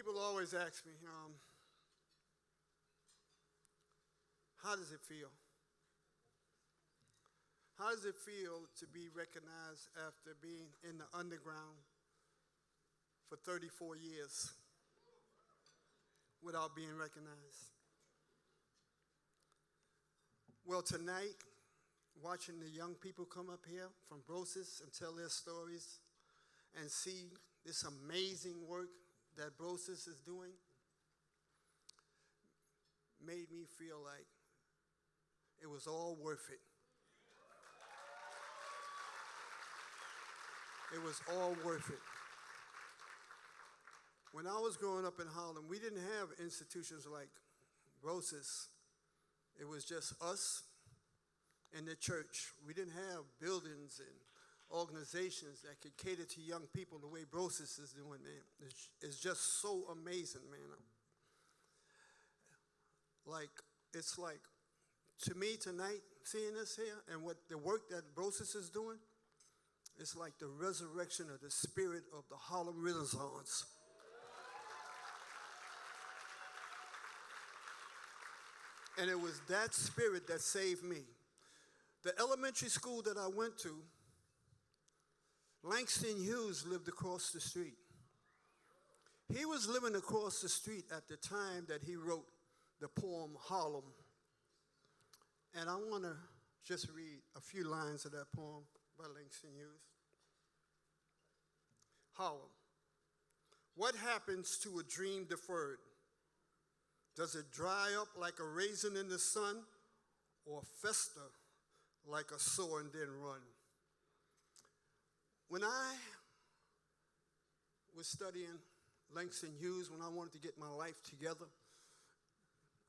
People always ask me, how does it feel? How does it feel to be recognized after being in the underground for 34 years without being recognized? Well, tonight, watching the young people come up here from BroSis and tell their stories and see this amazing work that BroSis is doing made me feel like it was all worth it. It was all worth it. When I was growing up in Harlem, we didn't have institutions like BroSis. It was just us and the church. We didn't have buildings and organizations that could cater to young people the way BroSis is doing, man. It's just so amazing, man. It's like, to me tonight, seeing this here and what the work that BroSis is doing, it's like the resurrection of the spirit of the Harlem Renaissance. And it was that spirit that saved me. The elementary school that I went to, Langston Hughes lived across the street. He was living across the street at the time that he wrote the poem Harlem. And I want to just read a few lines of that poem by Langston Hughes. Harlem. What happens to a dream deferred? Does it dry up like a raisin in the sun or fester like a sore and then run? When I was studying Langston Hughes, when I wanted to get my life together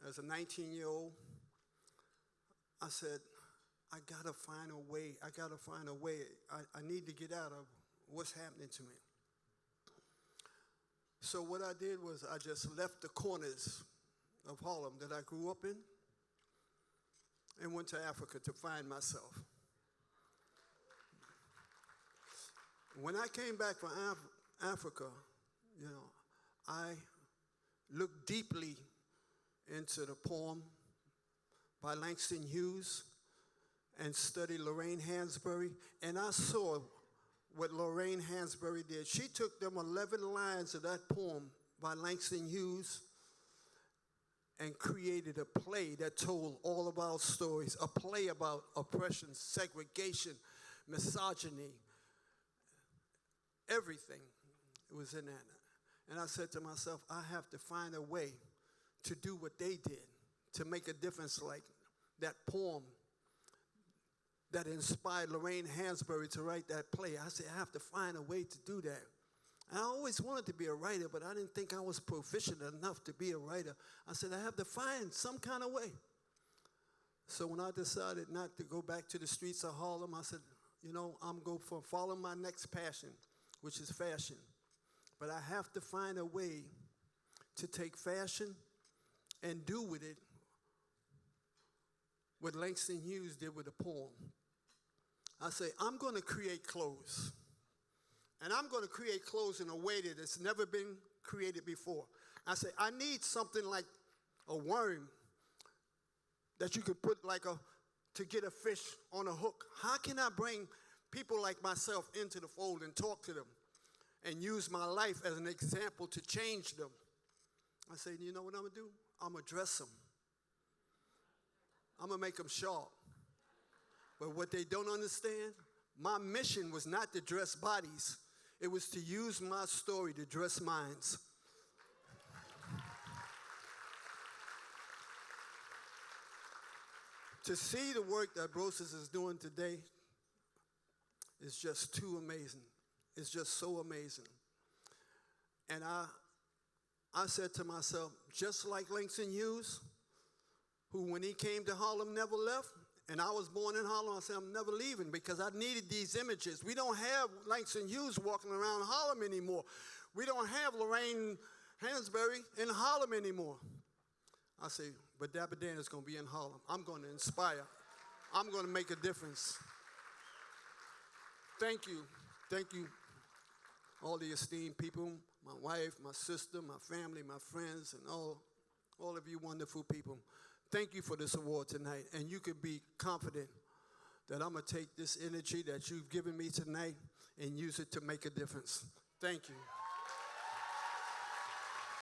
as a 19-year-old, I said, I gotta find a way. I need to get out of what's happening to me. So what I did was I just left the corners of Harlem that I grew up in and went to Africa to find myself. When I came back from Africa, I looked deeply into the poem by Langston Hughes and studied Lorraine Hansberry, and I saw what Lorraine Hansberry did. She took them 11 lines of that poem by Langston Hughes and created a play that told all of our stories, a play about oppression, segregation, misogyny, everything was in that. And I said to myself, I have to find a way to do what they did, to make a difference like that poem that inspired Lorraine Hansberry to write that play. I said, I have to find a way to do that. And I always wanted to be a writer, but I didn't think I was proficient enough to be a writer. I said, I have to find some kind of way. So when I decided not to go back to the streets of Harlem, I said, I'm going to follow my next passion, which is fashion. But I have to find a way to take fashion and do with it what Langston Hughes did with a poem. I say, I'm going to create clothes. And I'm going to create clothes in a way that it's never been created before. I say, I need something like a worm that you could put to get a fish on a hook. How can I bring people like myself into the fold and talk to them and use my life as an example to change them? I say, you know what I'm going to do? I'm going to dress them. I'm going to make them sharp. But what they don't understand, my mission was not to dress bodies. It was to use my story to dress minds. To see the work that BroSis is doing today is just too amazing. It's just so amazing. And I said to myself, just like Langston Hughes, who when he came to Harlem never left, and I was born in Harlem, I said, I'm never leaving because I needed these images. We don't have Langston Hughes walking around Harlem anymore. We don't have Lorraine Hansberry in Harlem anymore. I say, but Dapper Dan is going to be in Harlem. I'm going to inspire. I'm going to make a difference. Thank you. Thank you. all the esteemed people, my wife, my sister, my family, my friends, and all of you wonderful people. Thank you for this award tonight, and you can be confident that I'm going to take this energy that you've given me tonight and use it to make a difference. Thank you.